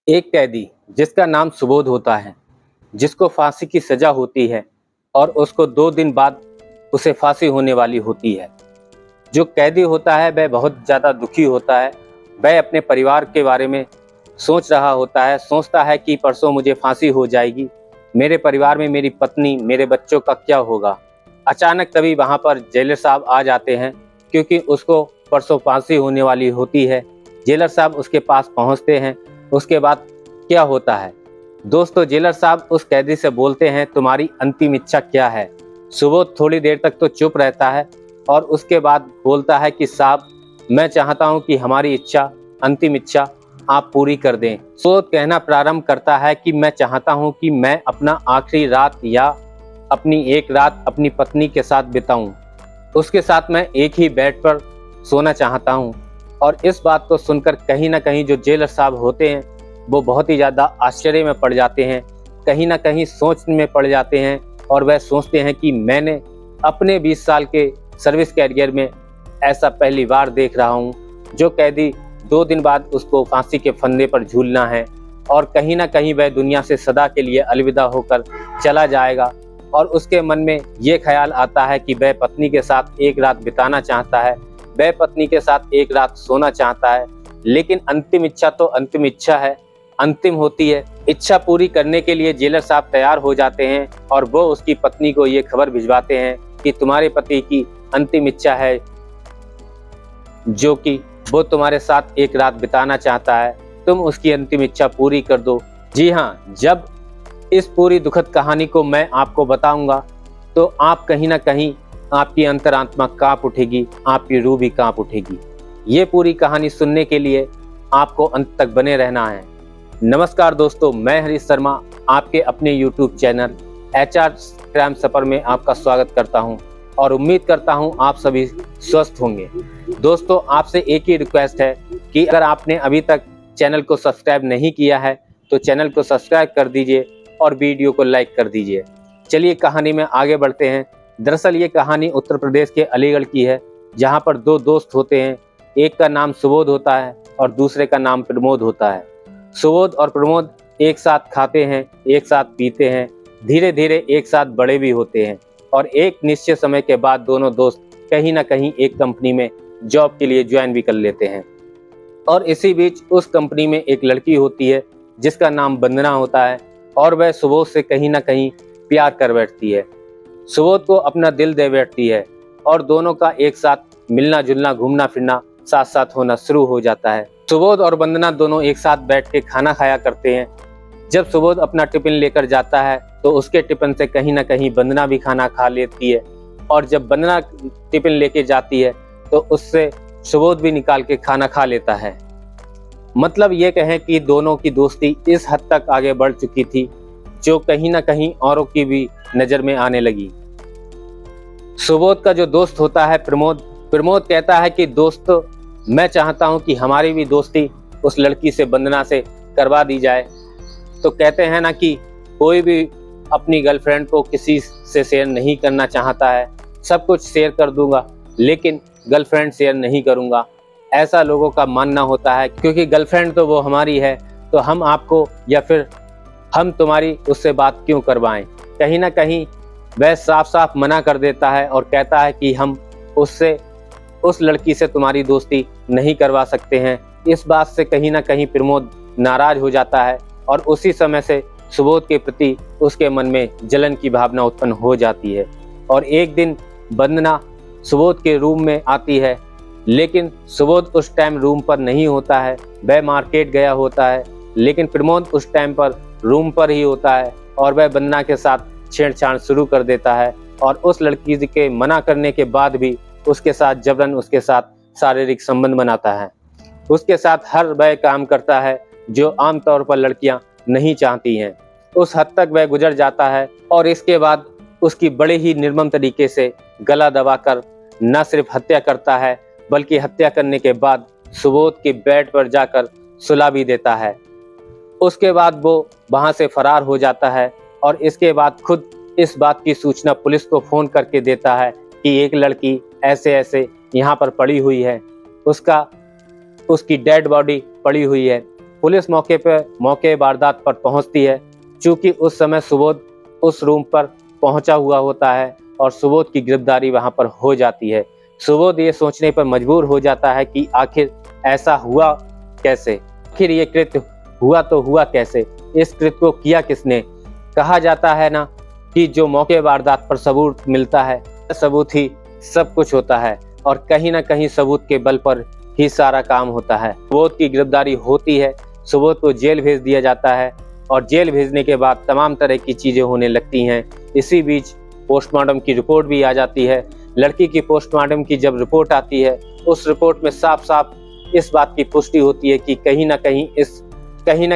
एक कैदी जिसका नाम सुबोध होता है, जिसको फांसी की सजा होती है और उसको 2 दिन बाद उसे फांसी होने वाली होती है। जो कैदी होता है वह बहुत ज़्यादा दुखी होता है। वह अपने परिवार के बारे में सोच रहा होता है, सोचता है कि परसों मुझे फांसी हो जाएगी, मेरे परिवार में मेरी पत्नी, मेरे बच्चों का क्या होगा। अचानक तभी वहाँ पर जेलर साहब आ जाते हैं, क्योंकि उसको परसों फांसी होने वाली होती है। जेलर साहब उसके पास पहुँचते हैं। उसके बाद क्या होता है दोस्तों, जेलर साहब उस कैदी से बोलते हैं, तुम्हारी अंतिम इच्छा क्या है। सुबोध थोड़ी देर तक तो चुप रहता है और उसके बाद बोलता है कि साहब, मैं चाहता हूं कि हमारी इच्छा, अंतिम इच्छा आप पूरी कर दें। सुबोध कहना प्रारंभ करता है कि मैं चाहता हूं कि मैं अपना आखिरी रात या अपनी एक रात अपनी पत्नी के साथ बिताऊं। उसके साथ मैं एक ही बेड पर सोना चाहता हूं। और इस बात को सुनकर कहीं ना कहीं जो जेलर साहब होते हैं वो बहुत ही ज़्यादा आश्चर्य में पड़ जाते हैं, कहीं ना कहीं सोच में पड़ जाते हैं और वह सोचते हैं कि मैंने अपने 20 साल के सर्विस कैरियर में ऐसा पहली बार देख रहा हूं। जो कैदी 2 दिन बाद उसको फांसी के फंदे पर झूलना है और कहीं ना कहीं वह दुनिया से सदा के लिए अलविदा होकर चला जाएगा। और उसके मन में ये ख्याल आता है कि वह पत्नी के साथ एक रात बिताना चाहता है, वह पत्नी के साथ एक रात सोना चाहता है। लेकिन अंतिम इच्छा तो अंतिम इच्छा है, अंतिम होती है। इच्छा पूरी करने के लिए जेलर साहब तैयार हो जाते हैं और वो उसकी पत्नी को ये खबर भिजवाते हैं कि तुम्हारे पति की अंतिम इच्छा है, जो कि वो तुम्हारे साथ एक रात बिताना चाहता है, तुम उसकी अंतिम इच्छा पूरी कर दो। जी हाँ, जब इस पूरी दुखद कहानी को मैं आपको बताऊंगा तो आप कहीं ना कहीं आपकी अंतरात्मा कांप उठेगी, आपकी रूह भी कांप उठेगी। ये पूरी कहानी सुनने के लिए आपको अंत तक बने रहना है। नमस्कार दोस्तों, मैं हरीश शर्मा आपके अपने YouTube चैनल HR क्राइम सफर में आपका स्वागत करता हूं और उम्मीद करता हूं आप सभी स्वस्थ होंगे। दोस्तों, आपसे एक ही रिक्वेस्ट है कि अगर आपने अभी तक चैनल को सब्सक्राइब नहीं किया है तो चैनल को सब्सक्राइब कर दीजिए और वीडियो को लाइक कर दीजिए। चलिए कहानी में आगे बढ़ते हैं। दरअसल ये कहानी उत्तर प्रदेश के अलीगढ़ की है, जहां पर 2 दोस्त होते हैं। एक का नाम सुबोध होता है और दूसरे का नाम प्रमोद होता है। सुबोध और प्रमोद एक साथ खाते हैं, एक साथ पीते हैं, धीरे धीरे एक साथ बड़े भी होते हैं और एक निश्चित समय के बाद दोनों दोस्त कहीं ना कहीं एक कंपनी में जॉब के लिए ज्वाइन भी कर लेते हैं। और इसी बीच उस कंपनी में एक लड़की होती है जिसका नाम वंदना होता है और वह सुबोध से कहीं ना कहीं प्यार कर बैठती है, सुबोध को अपना दिल दे बैठती है और दोनों का एक साथ मिलना जुलना, घूमना फिरना साथ साथ होना शुरू हो जाता है। सुबोध और वंदना दोनों एक साथ बैठ के खाना खाया करते हैं। जब सुबोध अपना टिफिन लेकर जाता है तो उसके टिफिन से कहीं ना कहीं वंदना भी खाना खा लेती है और जब वंदना टिफिन लेके जाती है तो उससे सुबोध भी निकाल के खाना खा लेता है। मतलब ये कहें कि दोनों की दोस्ती इस हद तक आगे बढ़ चुकी थी जो कहीं ना कहीं औरों की भी नज़र में आने लगी। सुबोध का जो दोस्त होता है प्रमोद कहता है कि दोस्त, मैं चाहता हूं कि हमारी भी दोस्ती उस लड़की से, वंदना से करवा दी जाए। तो कहते हैं ना कि कोई भी अपनी गर्लफ्रेंड को किसी से शेयर नहीं करना चाहता है, सब कुछ शेयर कर दूंगा लेकिन गर्लफ्रेंड शेयर नहीं करूंगा, ऐसा लोगों का मानना होता है। क्योंकि गर्लफ्रेंड तो वो हमारी है, तो हम आपको या फिर हम तुम्हारी उससे बात क्यों करवाएं। कहीं ना कहीं वह साफ साफ मना कर देता है और कहता है कि हम उस लड़की से तुम्हारी दोस्ती नहीं करवा सकते हैं। इस बात से कहीं ना कहीं प्रमोद नाराज हो जाता है और उसी समय से सुबोध के प्रति उसके मन में जलन की भावना उत्पन्न हो जाती है। और एक दिन वंदना सुबोध के रूम में आती है, लेकिन सुबोध उस टाइम रूम पर नहीं होता है, वह मार्केट गया होता है। लेकिन प्रमोद उस टाइम पर रूम पर ही होता है और वह वंदना के साथ छेड़छाड़ शुरू कर देता है और उस लड़की के मना करने के बाद भी उसके साथ जबरन उसके साथ शारीरिक संबंध बनाता है। उसके साथ हर वह काम करता है जो आमतौर पर लड़कियां नहीं चाहती हैं। उस हद तक वह गुजर जाता है और इसके बाद उसकी बड़े ही निर्मम तरीके से गला दबाकर न सिर्फ हत्या करता है बल्कि हत्या करने के बाद सुबोध के बेड पर जाकर सुला भी देता है। उसके बाद वो वहां से फरार हो जाता है और इसके बाद खुद इस बात की सूचना पुलिस को फोन करके देता है कि एक लड़की ऐसे ऐसे यहाँ पर पड़ी हुई है, उसकी डेड बॉडी पड़ी हुई है। पुलिस मौके वारदात पर पहुंचती है। चूंकि उस समय सुबोध उस रूम पर पहुंचा हुआ होता है और सुबोध की गिरफ्तारी वहां पर हो जाती है। सुबोध ये सोचने पर मजबूर हो जाता है कि आखिर ऐसा हुआ कैसे, आखिर ये कृत्य हुआ तो हुआ कैसे, इस कृत्य को किया किसने। कहा जाता है ना कि जो मौके वारदात पर सबूत मिलता है, सबूत ही सब कुछ होता है और कहीं ना कहीं सबूत के बल पर ही सारा काम होता है। सुबोध की गिरफ्तारी होती है, सुबोध को जेल भेज दिया जाता है और जेल भेजने के बाद तमाम तरह की चीजें होने लगती हैं। इसी बीच पोस्टमार्टम की रिपोर्ट भी आ जाती है। लड़की की पोस्टमार्टम की जब रिपोर्ट आती है, उस रिपोर्ट में साफ साफ इस बात की पुष्टि होती है कि कहीं ना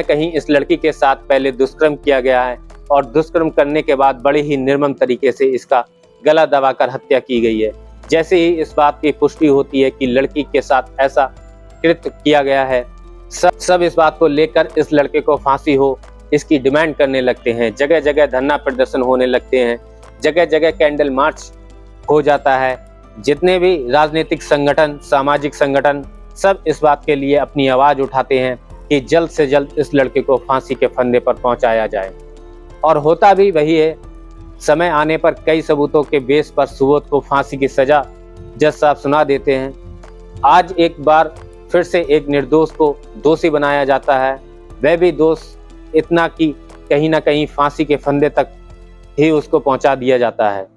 कहीं इस लड़की के साथ पहले दुष्कर्म किया गया है और दुष्कर्म करने के बाद बड़े ही निर्मम तरीके से इसका गला दबाकर हत्या की गई है। जैसे ही इस बात की पुष्टि होती है कि लड़की के साथ ऐसा कृत्य किया गया है, सब इस बात को लेकर इस लड़के को फांसी हो इसकी डिमांड करने लगते हैं। जगह जगह धरना प्रदर्शन होने लगते हैं, जगह जगह कैंडल मार्च हो जाता है। जितने भी राजनीतिक संगठन, सामाजिक संगठन, सब इस बात के लिए अपनी आवाज उठाते हैं कि जल्द से जल्द इस लड़के को फांसी के फंदे पर पहुंचाया जाए। और होता भी वही है। समय आने पर कई सबूतों के बेस पर सुबोध को फांसी की सजा जज साहब सुना देते हैं। आज एक बार फिर से एक निर्दोष को दोषी बनाया जाता है, वह भी दोष इतना कि कहीं ना कहीं फांसी के फंदे तक ही उसको पहुंचा दिया जाता है।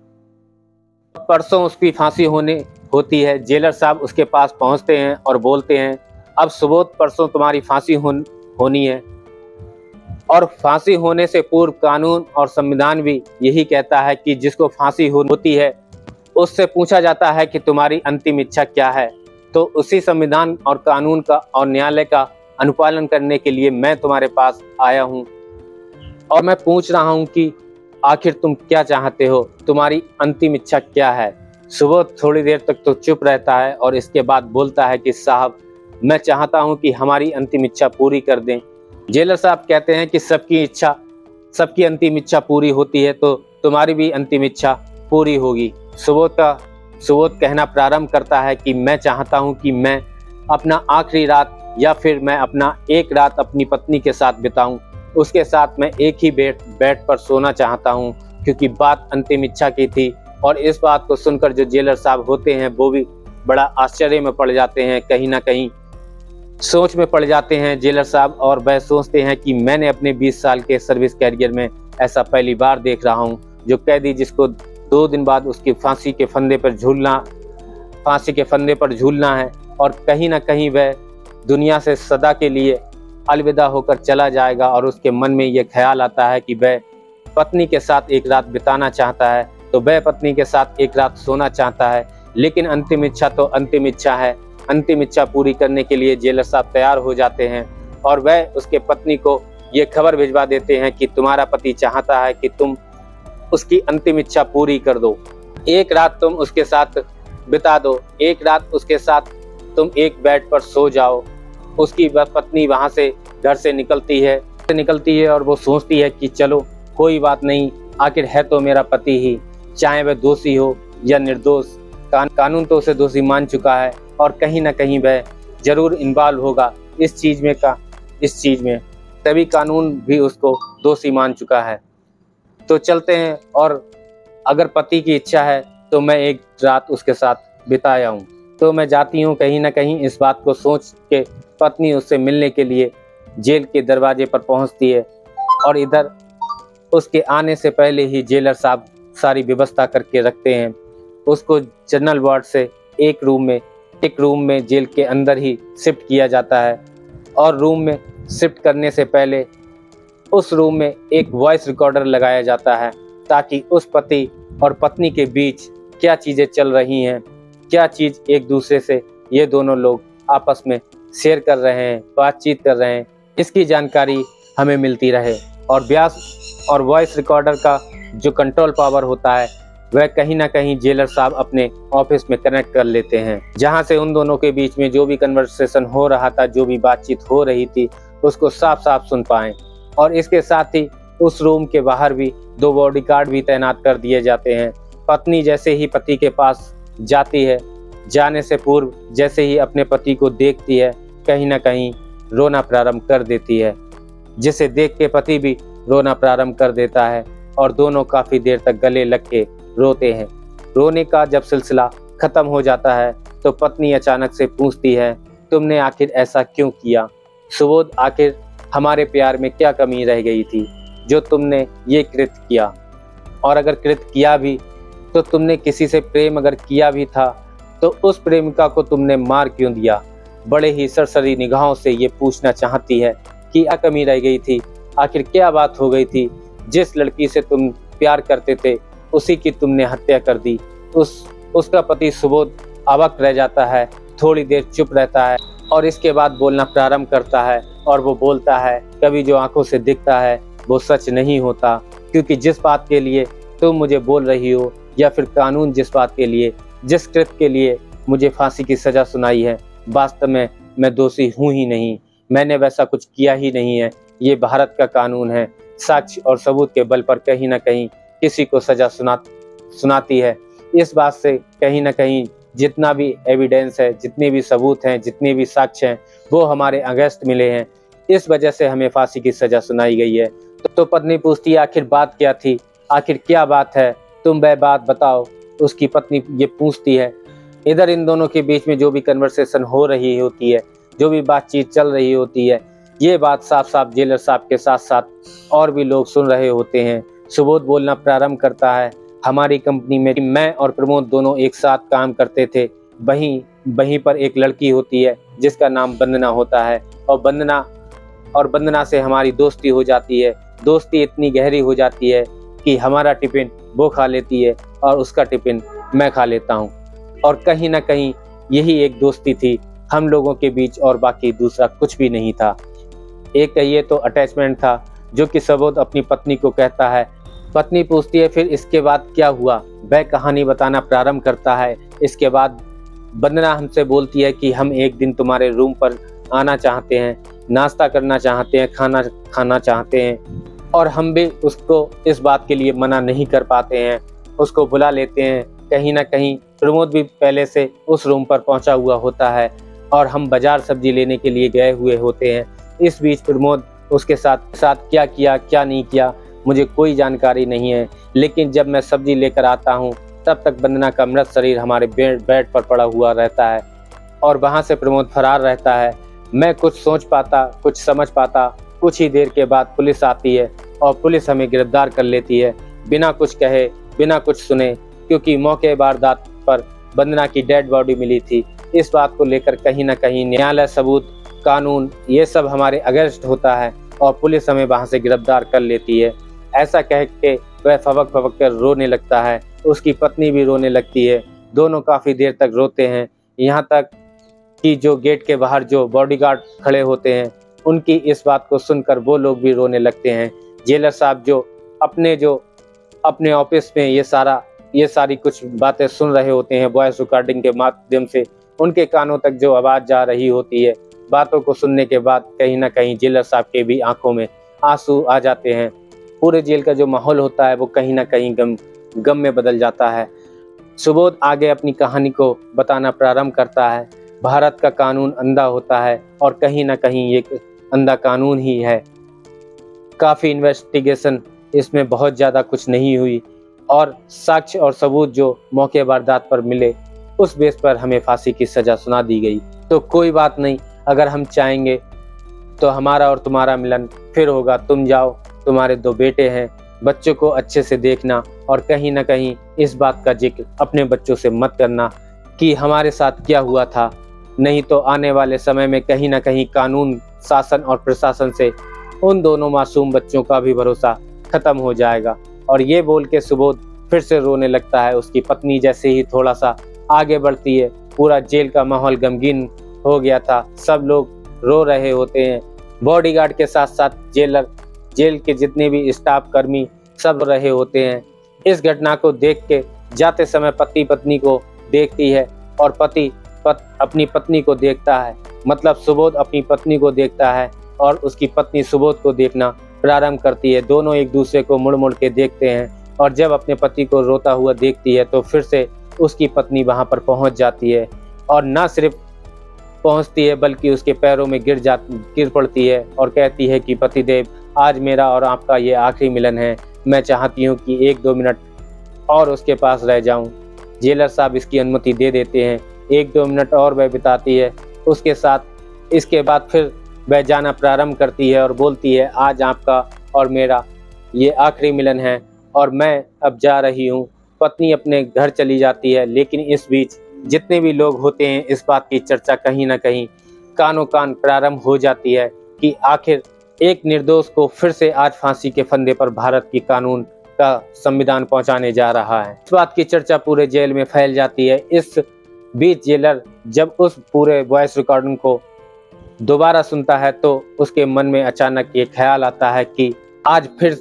परसों उसकी फांसी होती है। जेलर साहब उसके पास पहुंचते हैं और बोलते हैं, अब सुबोध परसों तुम्हारी फांसी होनी है। और फांसी होने से पूर्व कानून और संविधान भी यही कहता है कि जिसको फांसी होती है उससे पूछा जाता है कि तुम्हारी अंतिम इच्छा क्या है। तो उसी संविधान और कानून का और न्यायालय का अनुपालन करने के लिए मैं तुम्हारे पास आया हूं और मैं पूछ रहा हूं कि आखिर तुम क्या चाहते हो, तुम्हारी अंतिम इच्छा क्या है। सुबोध थोड़ी देर तक तो चुप रहता है और इसके बाद बोलता है कि साहब, मैं चाहता हूं कि हमारी अंतिम इच्छा पूरी कर दें। जेलर साहब कहते हैं कि सबकी अंतिम इच्छा पूरी होती है तो तुम्हारी भी अंतिम इच्छा पूरी होगी। सुबोध कहना प्रारंभ करता है कि मैं चाहता हूं कि मैं अपना आखिरी रात या फिर मैं अपना एक रात अपनी पत्नी के साथ बिताऊं, उसके साथ मैं एक ही बेड पर सोना चाहता हूं, क्योंकि बात अंतिम इच्छा की थी। और इस बात को सुनकर जो जेलर साहब होते हैं वो भी बड़ा आश्चर्य में पड़ जाते हैं, कहीं ना कहीं सोच में पड़ जाते हैं जेलर साहब। और वह सोचते हैं कि मैंने अपने 20 साल के सर्विस कैरियर में ऐसा पहली बार देख रहा हूं, जो कैदी जिसको 2 दिन बाद उसकी फांसी के फंदे पर झूलना है और कहीं ना कहीं वह दुनिया से सदा के लिए अलविदा होकर चला जाएगा। और उसके मन में यह ख्याल आता है कि वह पत्नी के साथ एक रात बिताना चाहता है, तो वह पत्नी के साथ एक रात सोना चाहता है। लेकिन अंतिम इच्छा तो अंतिम इच्छा है। अंतिम इच्छा पूरी करने के लिए जेलर साहब तैयार हो जाते हैं और वह उसके पत्नी को ये खबर भिजवा देते हैं कि तुम्हारा पति चाहता है कि तुम उसकी अंतिम इच्छा पूरी कर दो, एक रात तुम उसके साथ बिता दो, एक रात उसके साथ तुम एक बेड पर सो जाओ। उसकी पत्नी वहां से घर से निकलती है और वो सोचती है कि चलो कोई बात नहीं, आखिर है तो मेरा पति ही, चाहे वह दोषी हो या निर्दोष, कानून तो उसे दोषी मान चुका है और कहीं ना कहीं वह जरूर इन्वॉल्व होगा इस चीज में, तभी कानून भी उसको दोषी मान चुका है। तो चलते हैं, और अगर पति की इच्छा है तो मैं एक रात उसके साथ बिताया हूँ। तो मैं जाती हूँ। कहीं ना कहीं इस बात को सोच के पत्नी उससे मिलने के लिए जेल के दरवाजे पर पहुँचती है और इधर उसके आने से पहले ही जेलर साहब सारी व्यवस्था करके रखते हैं। उसको जनरल वार्ड से एक रूम में जेल के अंदर ही शिफ्ट किया जाता है और रूम में शिफ्ट करने से पहले उस रूम में एक वॉइस रिकॉर्डर लगाया जाता है, ताकि उस पति और पत्नी के बीच क्या चीज़ें चल रही हैं, क्या चीज़ एक दूसरे से ये दोनों लोग आपस में शेयर कर रहे हैं, बातचीत कर रहे हैं, इसकी जानकारी हमें मिलती रहे। और वॉइस रिकॉर्डर का जो कंट्रोल पावर होता है वह कहीं ना कहीं जेलर साहब अपने ऑफिस में कनेक्ट कर लेते हैं, जहां से उन दोनों के बीच में जो भी कन्वर्सेशन हो रहा था, जो भी बातचीत हो रही थी, उसको साफ साफ सुन पाएं। और इसके साथ ही उस रूम के बाहर भी 2 बॉडीगार्ड भी तैनात कर दिए जाते हैं। पत्नी जैसे ही पति के पास जाती है, जाने से पूर्व जैसे ही अपने पति को देखती है, कहीं ना कहीं रोना प्रारंभ कर देती है, जिसे देख के पति भी रोना प्रारंभ कर देता है और दोनों काफी देर तक गले लग के रोते हैं। रोने का जब सिलसिला खत्म हो जाता है तो पत्नी अचानक से पूछती है, तुमने आखिर ऐसा क्यों किया सुबोध? आखिर हमारे प्यार में क्या कमी रह गई थी जो तुमने ये कृत्य किया? और अगर कृत्य किया भी तो तुमने किसी से प्रेम अगर किया भी था तो उस प्रेमिका को तुमने मार क्यों दिया? बड़े ही सरसरी निगाहों से ये पूछना चाहती है कि क्या कमी रह गई थी, आखिर क्या बात हो गई थी? जिस लड़की से तुम प्यार करते थे उसी की तुमने हत्या कर दी। उसका पति सुबोध अवाक रह जाता है, थोड़ी देर चुप रहता है और इसके बाद बोलना प्रारंभ करता है और वो बोलता है, कभी जो आंखों से दिखता है वो सच नहीं होता, क्योंकि जिस बात के लिए तुम मुझे बोल रही हो या फिर कानून जिस बात के लिए, जिस कृत्य के लिए मुझे फांसी की सजा सुनाई है, वास्तव में मैं दोषी हूँ ही नहीं, मैंने वैसा कुछ किया ही नहीं है। ये भारत का कानून है, साक्ष्य और सबूत के बल पर कहीं ना कहीं किसी को सजा सुनाती है। इस बात से कहीं ना कहीं जितना भी एविडेंस है, जितने भी सबूत हैं, जितने भी साक्ष्य हैं, वो हमारे अगेंस्ट मिले हैं, इस वजह से हमें फांसी की सजा सुनाई गई है। तो पत्नी पूछती है, आखिर बात क्या थी, आखिर क्या बात है, तुम वह बात बताओ। उसकी पत्नी ये पूछती है। इधर इन दोनों के बीच में जो भी कन्वर्सेशन हो रही होती है, जो भी बातचीत चल रही होती है, ये बात साफ साफ जेलर साहब के साथ साथ और भी लोग सुन रहे होते हैं। सुबोध बोलना प्रारंभ करता है, हमारी कंपनी में मैं और प्रमोद दोनों एक साथ काम करते थे, वहीं पर एक लड़की होती है जिसका नाम वंदना होता है और वंदना से हमारी दोस्ती हो जाती है। दोस्ती इतनी गहरी हो जाती है कि हमारा टिफिन वो खा लेती है और उसका टिफिन मैं खा लेता हूँ, और कहीं ना कहीं यही एक दोस्ती थी हम लोगों के बीच, और बाकी दूसरा कुछ भी नहीं था। एक ये तो अटैचमेंट था जो कि सुबोध अपनी पत्नी को कहता है। पत्नी पूछती है, फिर इसके बाद क्या हुआ? वह कहानी बताना प्रारंभ करता है। इसके बाद वंदना हमसे बोलती है कि हम एक दिन तुम्हारे रूम पर आना चाहते हैं, नाश्ता करना चाहते हैं, खाना खाना चाहते हैं, और हम भी उसको इस बात के लिए मना नहीं कर पाते हैं, उसको बुला लेते हैं। कहीं ना कहीं प्रमोद भी पहले से उस रूम पर पहुंचा हुआ होता है और हम बाजार सब्जी लेने के लिए गए हुए होते हैं। इस बीच प्रमोद उसके साथ क्या किया क्या नहीं किया मुझे कोई जानकारी नहीं है, लेकिन जब मैं सब्जी लेकर आता हूँ तब तक वंदना का मृत शरीर हमारे बेड पर पड़ा हुआ रहता है और वहाँ से प्रमोद फरार रहता है। मैं कुछ सोच पाता, कुछ समझ पाता, कुछ ही देर के बाद पुलिस आती है और पुलिस हमें गिरफ्तार कर लेती है, बिना कुछ कहे, बिना कुछ सुने, क्योंकि मौके वारदात पर वंदना की डेड बॉडी मिली थी। इस बात को लेकर कहीं ना कहीं न्यायालय, सबूत, कानून, ये सब हमारे अगेंस्ट होता है और पुलिस हमें वहाँ से गिरफ्तार कर लेती है। ऐसा कह के वह फबक कर रोने लगता है, उसकी पत्नी भी रोने लगती है, दोनों काफ़ी देर तक रोते हैं, यहाँ तक कि जो गेट के बाहर जो बॉडीगार्ड खड़े होते हैं उनकी इस बात को सुनकर वो लोग भी रोने लगते हैं। जेलर साहब जो अपने ऑफिस में ये सारी कुछ बातें सुन रहे होते हैं वॉइस रिकॉर्डिंग के माध्यम से, उनके कानों तक जो आवाज़ जा रही होती है, बातों को सुनने के बाद कहीं ना कहीं जेलर साहब के भी आंखों में आंसू आ जाते हैं। पूरे जेल का जो माहौल होता है वो कहीं ना कहीं गम में बदल जाता है। सुबोध आगे अपनी कहानी को बताना प्रारंभ करता है। भारत का कानून अंधा होता है और कहीं ना कहीं एक अंधा कानून ही है। काफ़ी इन्वेस्टिगेशन इसमें बहुत ज़्यादा कुछ नहीं हुई और साक्ष्य और सबूत जो मौके वारदात पर मिले उस बेस पर हमें फांसी की सज़ा सुना दी गई। तो कोई बात नहीं, अगर हम चाहेंगे तो हमारा और तुम्हारा मिलन फिर होगा। तुम जाओ, तुम्हारे 2 बेटे हैं, बच्चों को अच्छे से देखना और कहीं ना कहीं इस बात का जिक्र अपने बच्चों से मत करना कि हमारे साथ क्या हुआ था, नहीं तो आने वाले समय में कहीं ना कहीं कानून, शासन और प्रशासन से उन दोनों मासूम बच्चों का भी भरोसा खत्म हो जाएगा। और ये बोल के सुबोध फिर से रोने लगता है। उसकी पत्नी जैसे ही थोड़ा सा आगे बढ़ती है, पूरा जेल का माहौल गमगीन हो गया था, सब लोग रो रहे होते हैं, बॉडीगार्ड के साथ साथ जेल के जितने भी स्टाफ कर्मी सब रहे होते हैं। इस घटना को देख के जाते समय पति पत्नी को देखती है और पति अपनी पत्नी को देखता है, मतलब सुबोध अपनी पत्नी को देखता है और उसकी पत्नी सुबोध को देखना प्रारंभ करती है। दोनों एक दूसरे को मुड़ मुड़ के देखते हैं और जब अपने पति को रोता हुआ देखती है तो फिर से उसकी पत्नी वहां पर पहुंच जाती है और न सिर्फ पहुंचती है बल्कि उसके पैरों में गिर पड़ती है और कहती है कि पतिदेव, आज मेरा और आपका ये आखिरी मिलन है। मैं चाहती हूँ कि 1-2 मिनट और उसके पास रह जाऊँ। जेलर साहब इसकी अनुमति दे देते हैं। 1-2 मिनट और वह बिताती है उसके साथ। इसके बाद फिर वह जाना प्रारंभ करती है और बोलती है, आज आपका और मेरा ये आखिरी मिलन है और मैं अब जा रही हूँ। पत्नी अपने घर चली जाती है, लेकिन इस बीच जितने भी लोग होते हैं इस बात की चर्चा कहीं ना कहीं कानों कान प्रारंभ हो जाती है कि आखिर एक निर्दोष को फिर से आज फांसी के फंदे पर भारत की कानून का संविधान पहुंचाने जा रहा है। इस बात की चर्चा पूरे जेल में फैल जाती है। इस बीच जेलर जब उस पूरे वॉइस रिकॉर्डिंग को दोबारा सुनता है तो उसके मन में अचानक ये ख्याल आता है कि आज फिर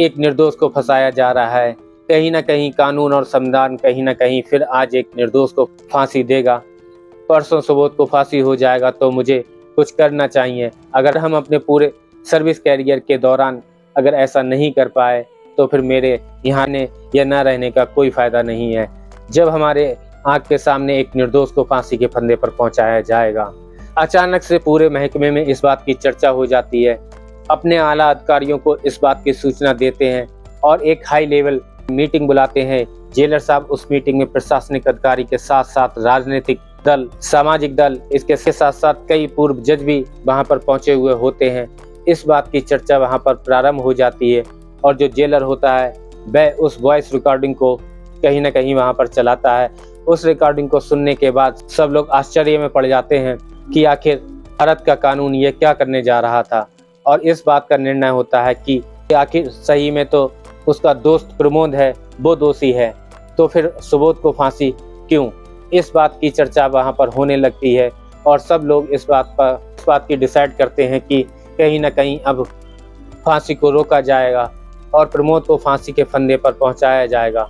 एक निर्दोष को फंसाया जा रहा है। कहीं ना कहीं कानून और संविधान कहीं ना कहीं फिर आज एक निर्दोष को फांसी देगा। परसों सुबोध को फांसी हो जाएगा तो मुझे कुछ करना चाहिए। अगर हम अपने पूरे सर्विस कैरियर के दौरान अगर ऐसा नहीं कर पाए तो फिर मेरे यहाँ ने या न रहने का कोई फायदा नहीं है। जब हमारे आँख के सामने एक निर्दोष को फांसी के फंदे पर पहुंचाया जाएगा। अचानक से पूरे महकमे में इस बात की चर्चा हो जाती है। अपने आला अधिकारियों को इस बात की सूचना देते हैं और एक हाई लेवल मीटिंग बुलाते हैं। जेलर साहब उस मीटिंग में प्रशासनिक अधिकारी के साथ साथ राजनीतिक दल, सामाजिक दल, इसके साथ साथ कई पूर्व जज भी वहां पर पहुंचे हुए होते हैं। इस बात की चर्चा वहां पर प्रारंभ हो जाती है और जो जेलर होता है वह उस वॉइस रिकॉर्डिंग को कहीं ना कहीं वहां पर चलाता है। उस रिकॉर्डिंग को सुनने के बाद सब लोग आश्चर्य में पड़ जाते हैं कि आखिर भारत का कानून ये क्या करने जा रहा था। और इस बात का निर्णय होता है कि आखिर सही में तो उसका दोस्त प्रमोद है वो दोषी है, तो फिर सुबोध को फांसी क्यों। इस बात की चर्चा वहां पर होने लगती है और सब लोग इस बात की डिसाइड करते हैं कि कहीं ना कहीं अब फांसी को रोका जाएगा और प्रमोद को फांसी के फंदे पर पहुंचाया जाएगा।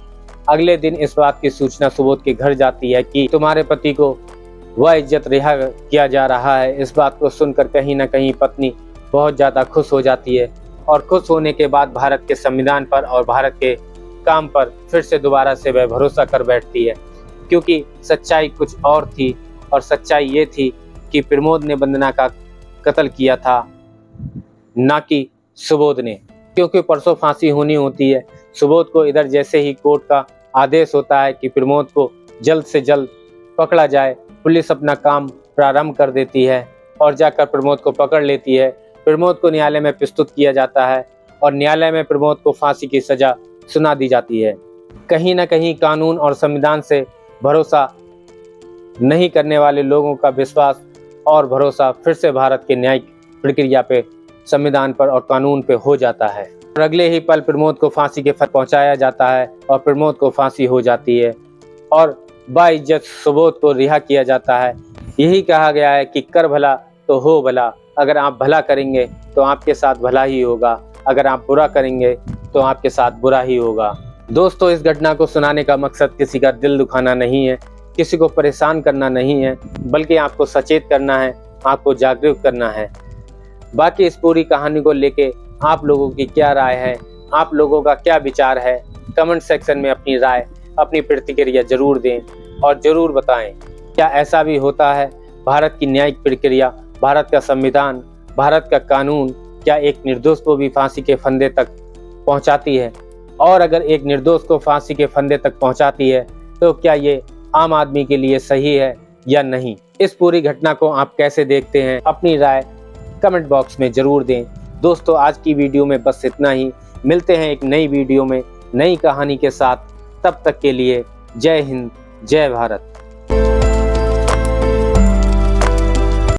अगले दिन इस बात की सूचना सुबोध के घर जाती है कि तुम्हारे पति को वह इज्जत रिहा किया जा रहा है। इस बात को सुनकर कहीं ना कहीं पत्नी बहुत ज़्यादा खुश हो जाती है और खुश होने के बाद भारत के संविधान पर और भारत के काम पर फिर से दोबारा से वह भरोसा कर बैठती है, क्योंकि सच्चाई कुछ और थी। और सच्चाई ये थी कि प्रमोद ने वंदना का कत्ल किया था, ना कि सुबोध ने। क्योंकि परसों फांसी होनी होती है। सुबोध को इधर जैसे ही कोर्ट का आदेश होता है कि प्रमोद को जल्द से जल्द पकड़ा जाए, पुलिस अपना काम प्रारंभ कर देती है और जाकर प्रमोद को पकड़ लेती है। प्रमोद को न्यायालय में प्रस्तुत किया जाता है और न्यायालय में प्रमोद को फांसी की सजा सुना दी जाती है। कहीं ना कहीं कानून और संविधान से भरोसा नहीं करने वाले लोगों का विश्वास और भरोसा फिर से भारत के न्यायिक प्रक्रिया पे, संविधान पर और कानून पे हो जाता है। और अगले ही पल प्रमोद को फांसी के फंदे पहुंचाया जाता है और प्रमोद को फांसी हो जाती है और बाइज्जत सुबोध को रिहा किया जाता है। यही कहा गया है कि कर भला तो हो भला। अगर आप भला करेंगे तो आपके साथ भला ही होगा, अगर आप बुरा करेंगे तो आपके साथ बुरा ही होगा। दोस्तों, इस घटना को सुनाने का मकसद किसी का दिल दुखाना नहीं है, किसी को परेशान करना नहीं है, बल्कि आपको सचेत करना है, आपको जागरूक करना है। बाकी इस पूरी कहानी को लेके आप लोगों की क्या राय है, आप लोगों का क्या विचार है, कमेंट सेक्शन में अपनी राय, अपनी प्रतिक्रिया जरूर दें और जरूर बताएं। क्या ऐसा भी होता है? भारत की न्यायिक प्रक्रिया, भारत का संविधान, भारत का कानून क्या एक निर्दोष को भी फांसी के फंदे तक पहुंचाती है? और अगर एक निर्दोष को फांसी के फंदे तक पहुंचाती है तो क्या ये आम आदमी के लिए सही है या नहीं? इस पूरी घटना को आप कैसे देखते हैं? अपनी राय कमेंट बॉक्स में जरूर दें। दोस्तों, आज की वीडियो में बस इतना ही। मिलते हैं एक नई वीडियो में नई कहानी के साथ। तब तक के लिए जय हिंद, जय भारत।